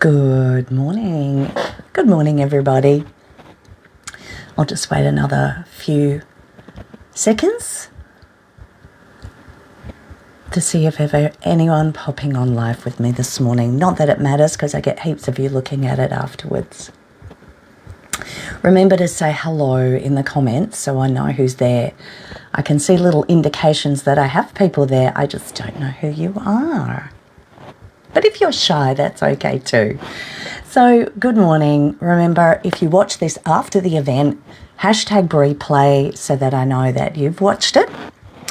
Good morning. Good morning, everybody. I'll just wait another few seconds to see if ever anyone popping on live with me this morning. Not that it matters because I get heaps of you looking at it afterwards. Remember to say hello in the comments so I know who's there. I can see little indications that I have people there. I just don't know who you are. But if you're shy, that's okay too. So, good morning. Remember, if you watch this after the event, hashtag replay so that I know that you've watched it.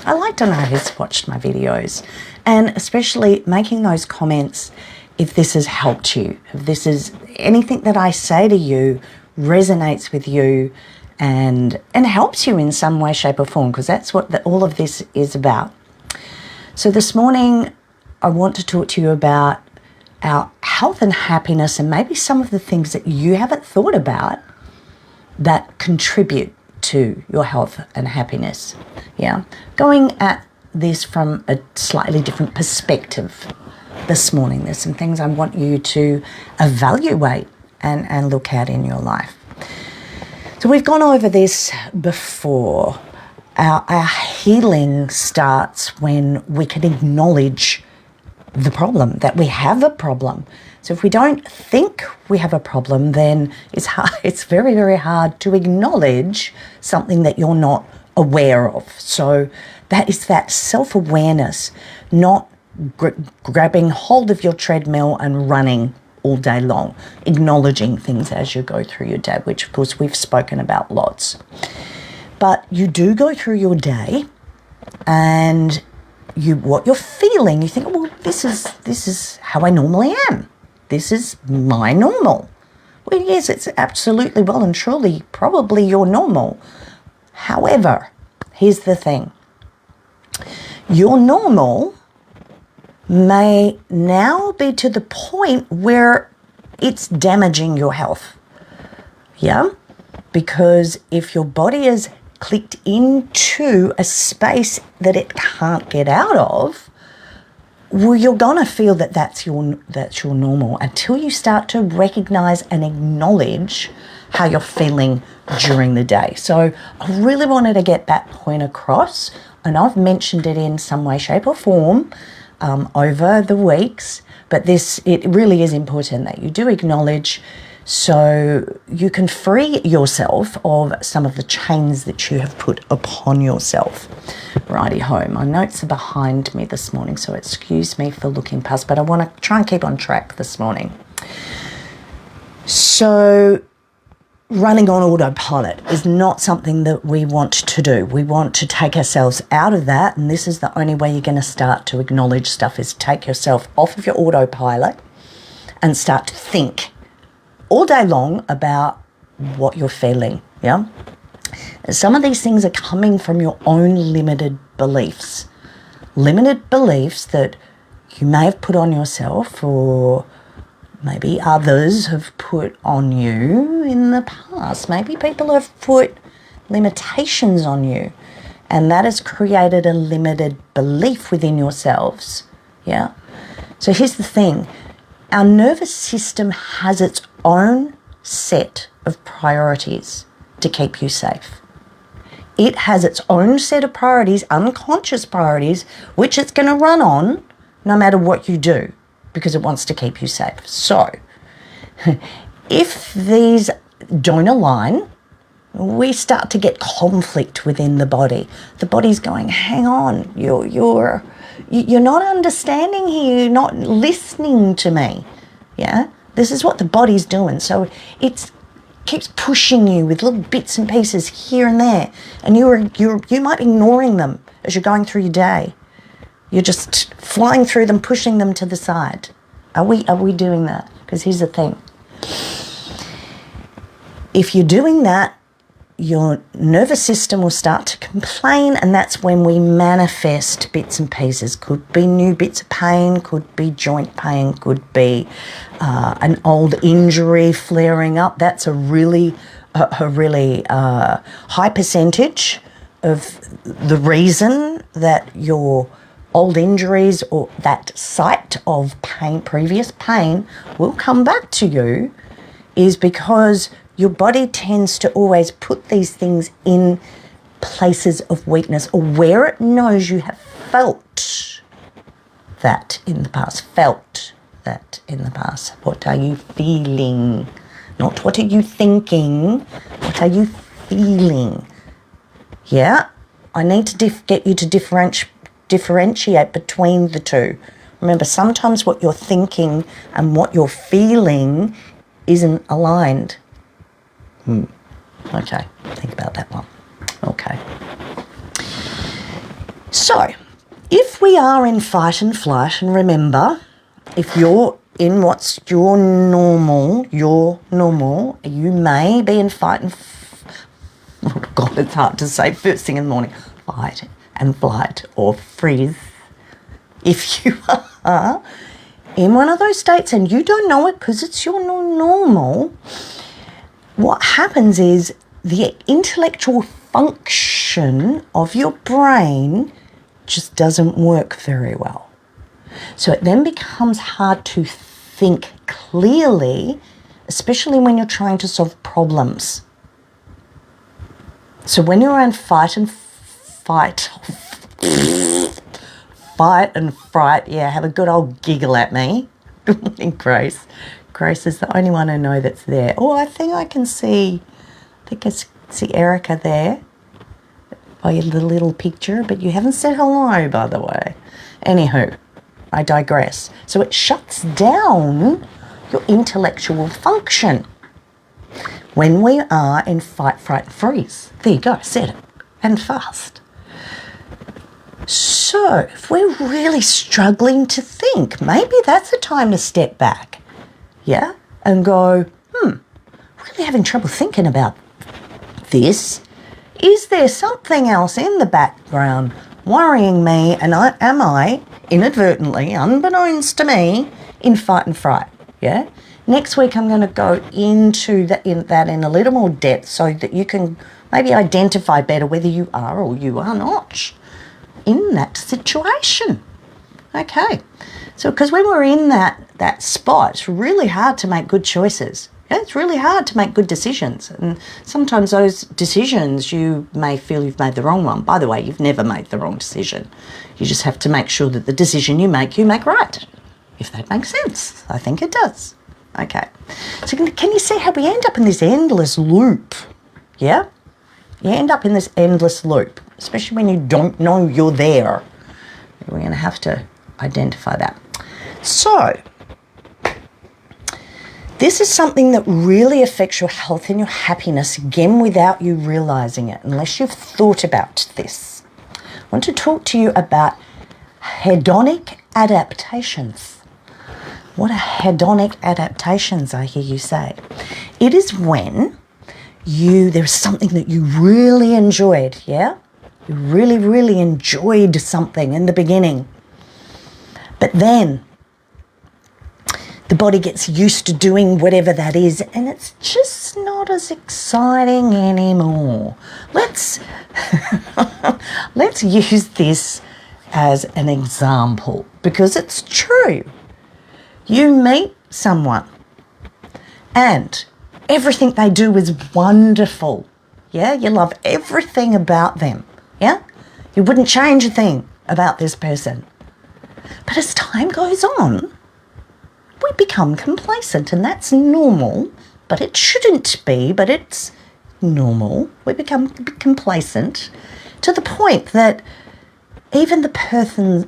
I like to know who's watched my videos, and especially making those comments if this has helped you, if this is anything that I say to you resonates with you and helps you in some way, shape or form, because that's what all of this is about. So this morning, I want to talk to you about our health and happiness and maybe some of the things that you haven't thought about that contribute to your health and happiness. Yeah, going at this from a slightly different perspective this morning. There's some things I want you to evaluate and look at in your life. So we've gone over this before. Our healing starts when we can acknowledge the problem, that we have a problem. So if we don't think we have a problem, then it's very, very hard to acknowledge something that you're not aware of. So that is that self-awareness, not grabbing hold of your treadmill and running all day long, acknowledging things as you go through your day, which of course we've spoken about lots. But you do go through your day and what you're feeling, you think, well, this is how I normally am. This is my normal. Well, yes, it's absolutely well and truly probably your normal. However, here's the thing. Your normal may now be to the point where it's damaging your health. Yeah? Because if your body is clicked into a space that it can't get out of, well, you're gonna feel that that's your normal until you start to recognize and acknowledge how you're feeling during the day. So I really wanted to get that point across, and I've mentioned it in some way, shape or form over the weeks, but it really is important that you do acknowledge so you can free yourself of some of the chains that you have put upon yourself. Righty ho, my notes are behind me this morning, so excuse me for looking past, but I want to try and keep on track this morning. So running on autopilot is not something that we want to do. We want to take ourselves out of that, and this is the only way you're going to start to acknowledge stuff is take yourself off of your autopilot and start to think all day long about what you're feeling, yeah? Some of these things are coming from your own limited beliefs that you may have put on yourself or maybe others have put on you in the past. Maybe people have put limitations on you, and that has created a limited belief within yourselves, yeah? So here's the thing. Our nervous system has its own set of priorities to keep you safe. It has its own set of priorities, unconscious priorities, which it's going to run on no matter what you do because it wants to keep you safe. So if these don't align, we start to get conflict within the body. The body's going, hang on, you're not understanding here, you're not listening to me. Yeah, this is what the body's doing. So it keeps pushing you with little bits and pieces here and there, and you might be ignoring them as you're going through your day. You're just flying through them, pushing them to the side. Are we doing that? Because here's the thing. If you're doing that, your nervous system will start to complain, and that's when we manifest bits and pieces. Could be new bits of pain, could be joint pain, could be an old injury flaring up. That's a really high percentage of the reason that your old injuries or that sight of pain, previous pain, will come back to you, is because your body tends to always put these things in places of weakness, or where it knows you have felt that in the past. What are you feeling? Not what are you thinking, what are you feeling? Yeah, I need to get you to differentiate between the two. Remember, sometimes what you're thinking and what you're feeling isn't aligned. Okay, think about that one. Okay. So, if we are in fight and flight, and remember, if you're in what's your normal, you may be in fight and oh God, it's hard to say first thing in the morning. Fight and flight or freeze. If you are in one of those states and you don't know it because it's your normal, what happens is the intellectual function of your brain just doesn't work very well. So it then becomes hard to think clearly, especially when you're trying to solve problems. So when you're in fight and fright, yeah, have a good old giggle at me. Good morning, Grace. Grace is the only one I know that's there. Oh, I think I can see, I see Erica there by the little picture, but you haven't said hello, by the way. Anywho, I digress. So it shuts down your intellectual function when we are in fight, fright, and freeze. There you go, I said it, and fast. So if we're really struggling to think, maybe that's the time to step back, yeah, and go, really having trouble thinking about this. Is there something else in the background worrying me, and am I inadvertently, unbeknownst to me, in fight and fright, yeah? Next week I'm going to go into that in a little more depth so that you can maybe identify better whether you are or you are not in that situation. Okay, so because when we're in that spot, it's really hard to make good choices. Yeah, it's really hard to make good decisions, and sometimes those decisions you may feel you've made the wrong one. By the way, you've never made the wrong decision. You just have to make sure that the decision you make right, if that makes sense. I think it does. Okay, so can you see how we end up in this endless loop? Yeah, you end up in this endless loop, especially when you don't know you're there. We're going to have to identify that. So this is something that really affects your health and your happiness, again, without you realizing it, unless you've thought about this. I want to talk to you about hedonic adaptations. What are hedonic adaptations, I hear you say? It is when there's something that you really enjoyed, yeah? You really, really enjoyed something in the beginning. But then the body gets used to doing whatever that is, and it's just not as exciting anymore. Let's use this as an example, because it's true. You meet someone and everything they do is wonderful. Yeah, you love everything about them. Yeah, you wouldn't change a thing about this person. But as time goes on, we become complacent, and that's normal, but it shouldn't be, but it's normal. We become complacent to the point that even the person's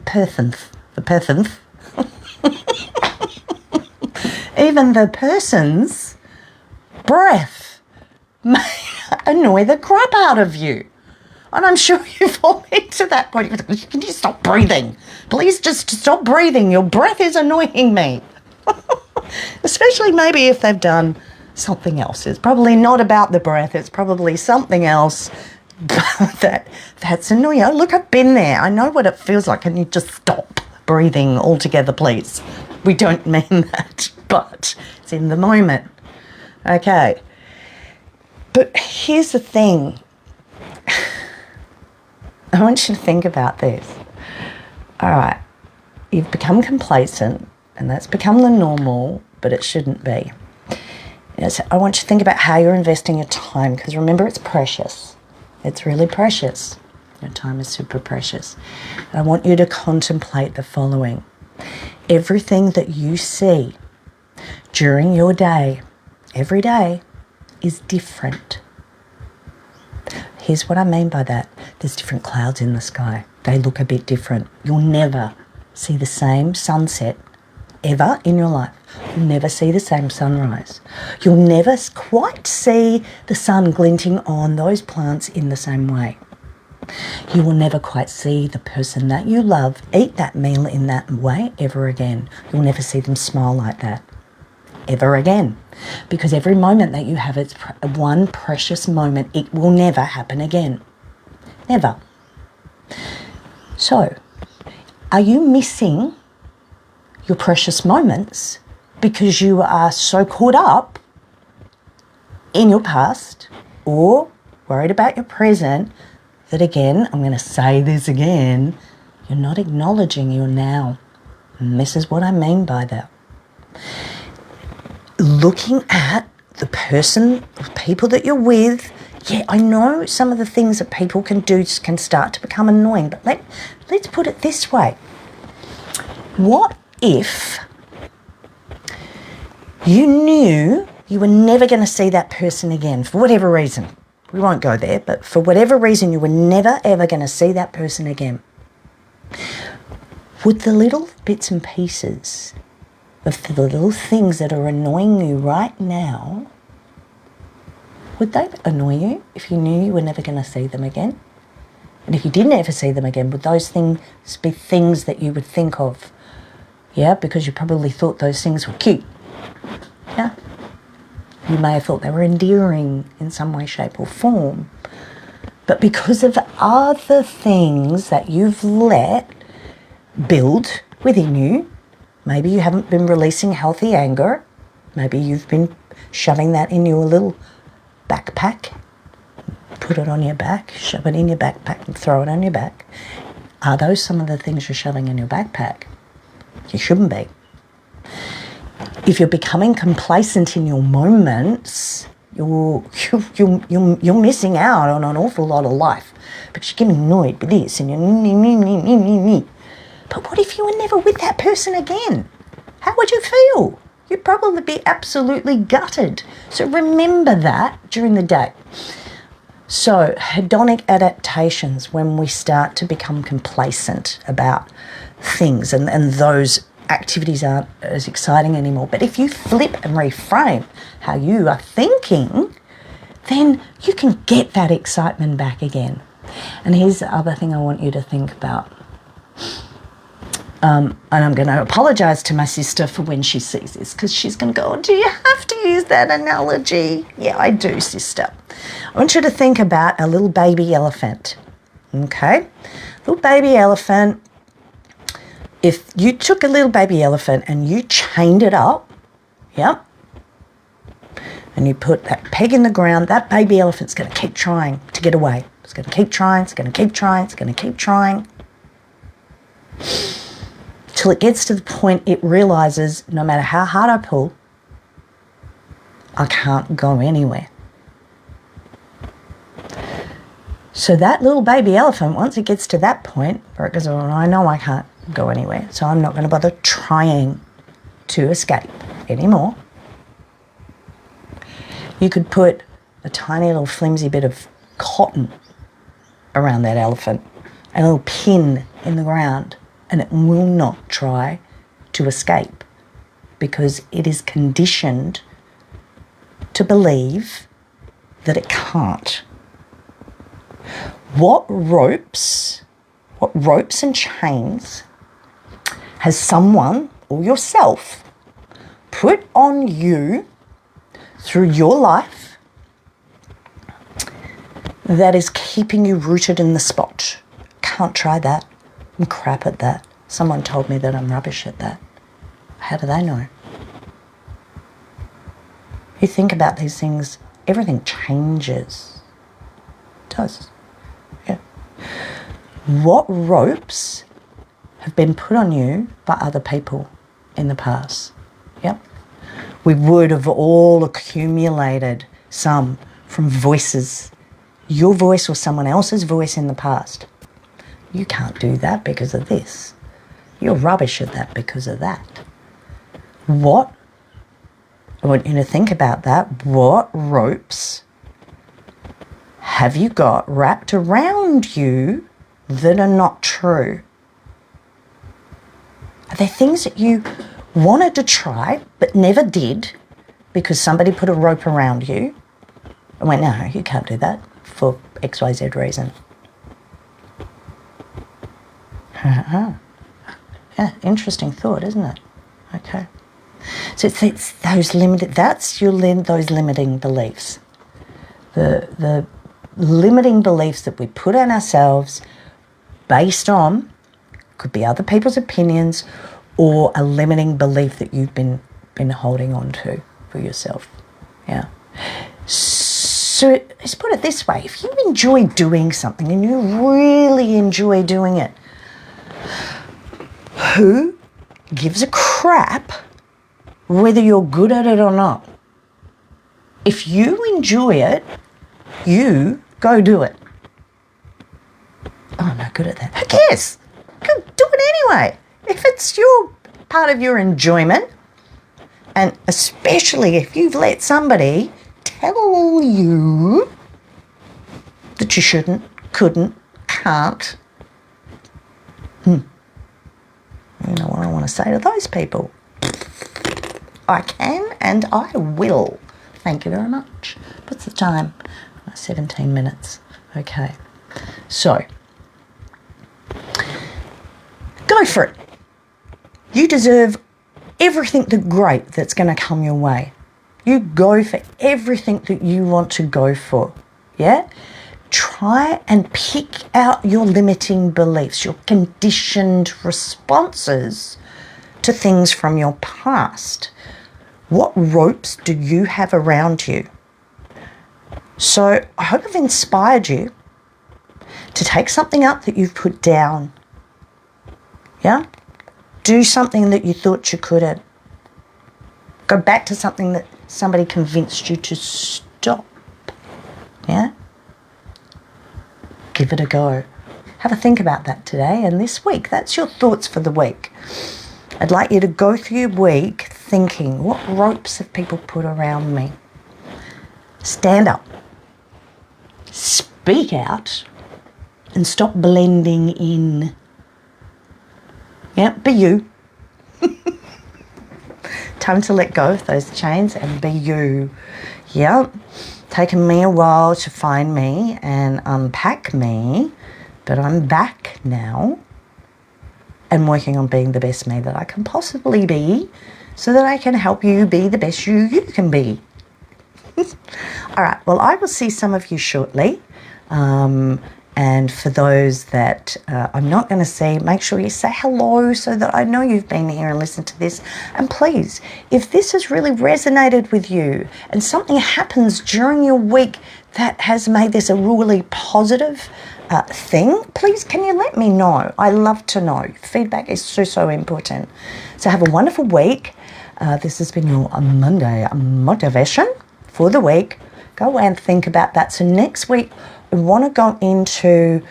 breath may annoy the crap out of you. And I'm sure you fall into that point. Can you stop breathing? Please just stop breathing. Your breath is annoying me. Especially maybe if they've done something else. It's probably not about the breath. It's probably something else that's annoying. Oh, look, I've been there. I know what it feels like. Can you just stop breathing altogether, please? We don't mean that, but it's in the moment. Okay. But here's the thing. I want you to think about this. All right, you've become complacent, and that's become the normal, but it shouldn't be. Yes, I want you to think about how you're investing your time, because remember, it's precious. It's really precious. Your time is super precious. And I want you to contemplate the following. Everything that you see during your day, every day, is different. Here's what I mean by that. There's different clouds in the sky. They look a bit different. You'll never see the same sunset ever in your life. You'll never see the same sunrise. You'll never quite see the sun glinting on those plants in the same way. You will never quite see the person that you love eat that meal in that way ever again. You'll never see them smile like that ever again. Because every moment that you have, it's one precious moment. It will never happen again. Never. So, are you missing your precious moments because you are so caught up in your past or worried about your present that, again, I'm going to say this again, you're not acknowledging your now. And this is what I mean by that. Looking at the person or people that you're with, yeah, I know some of the things that people can do can start to become annoying, but let's put it this way. What if you knew you were never going to see that person again for whatever reason? We won't go there, but for whatever reason you were never ever going to see that person again. Would the little bits and pieces of the little things that are annoying you right now, would they annoy you if you knew you were never going to see them again? And if you didn't ever see them again, would those things be things that you would think of? Yeah, because you probably thought those things were cute. Yeah. You may have thought they were endearing in some way, shape or form. But because of other things that you've let build within you, maybe you haven't been releasing healthy anger. Maybe you've been shoving that in your little backpack. Put it on your back, shove it in your backpack and throw it on your back. Are those some of the things you're shoving in your backpack? You shouldn't be. If you're becoming complacent in your moments, you're missing out on an awful lot of life because you're getting annoyed by this and you're But what if you were never with that person again? How would you feel? You'd probably be absolutely gutted. So remember that during the day. So hedonic adaptations, when we start to become complacent about things and those activities aren't as exciting anymore. But if you flip and reframe how you are thinking, then you can get that excitement back again. And here's the other thing I want you to think about. And I'm going to apologise to my sister for when she sees this, because she's going to go, oh, do you have to use that analogy? Yeah, I do, sister. I want you to think about a little baby elephant, okay? Little baby elephant. If you took a little baby elephant and you chained it up, yep, and you put that peg in the ground, that baby elephant's going to keep trying to get away. It's going to keep trying, it's going to keep trying, it's going to keep trying. Till it gets to the point it realises no matter how hard I pull, I can't go anywhere. So that little baby elephant, once it gets to that point where it goes, oh, I know I can't go anywhere, so I'm not going to bother trying to escape anymore. You could put a tiny little flimsy bit of cotton around that elephant, a little pin in the ground, and it will not try to escape because it is conditioned to believe that it can't. What ropes and chains has someone or yourself put on you through your life that is keeping you rooted in the spot? Can't try that. I'm crap at that. Someone told me that I'm rubbish at that. How do they know? You think about these things, everything changes. It does. Yeah. What ropes have been put on you by other people in the past. Yep. We would have all accumulated some from voices, your voice or someone else's voice in the past. You can't do that because of this. You're rubbish at that because of that. What? I want you to think about that. What ropes have you got wrapped around you that are not true? Are there things that you wanted to try but never did because somebody put a rope around you and went, no, you can't do that for XYZ reason? Yeah, interesting thought, isn't it? Okay. So it's those limited, those limiting beliefs. The limiting beliefs that we put on ourselves based on, could be other people's opinions, or a limiting belief that you've been holding on to for yourself. Yeah. So let's put it this way. If you enjoy doing something and you really enjoy doing it, who gives a crap whether you're good at it or not? If you enjoy it, you go do it. Oh, I'm not good at that. Who cares? Go do it anyway. If it's your part of your enjoyment, and especially if you've let somebody tell you that you shouldn't, couldn't, can't, you know what I want to say to those people? I can and I will. Thank you very much. What's the time? 17 minutes. Okay. So, go for it. You deserve everything great that's going to come your way. You go for everything that you want to go for. Yeah? Try and pick out your limiting beliefs, your conditioned responses to things from your past. What ropes do you have around you? So I hope I've inspired you to take something up that you've put down. Yeah? Do something that you thought you couldn't. Go back to something that somebody convinced you to stop. Yeah? Give it a go. Have a think about that today and this week. That's your thoughts for the week. I'd like you to go through your week thinking, what ropes have people put around me? Stand up. Speak out and stop blending in. Yeah, be you. Time to let go of those chains and be you. Yeah, taken me a while to find me and unpack me, but I'm back now and working on being the best me that I can possibly be so that I can help you be the best you can be. All right, well, I will see some of you shortly. And for those that I'm not going to see, make sure you say hello so that I know you've been here and listened to this. And please, if this has really resonated with you and something happens during your week that has made this a really positive thing, please can you let me know? I love to know. Feedback is so important. So have a wonderful week. This has been your Monday motivation for the week. Go away and think about that. So next week, I want to go into,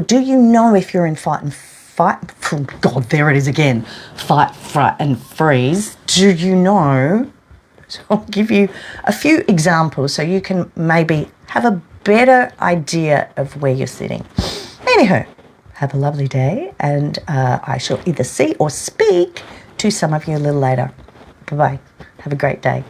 do you know if you're in fight, oh God, there it is again, fight, fright and freeze. Do you know? So I'll give you a few examples so you can maybe have a better idea of where you're sitting. Anywho, have a lovely day, and I shall either see or speak to some of you a little later. Bye-bye. Have a great day.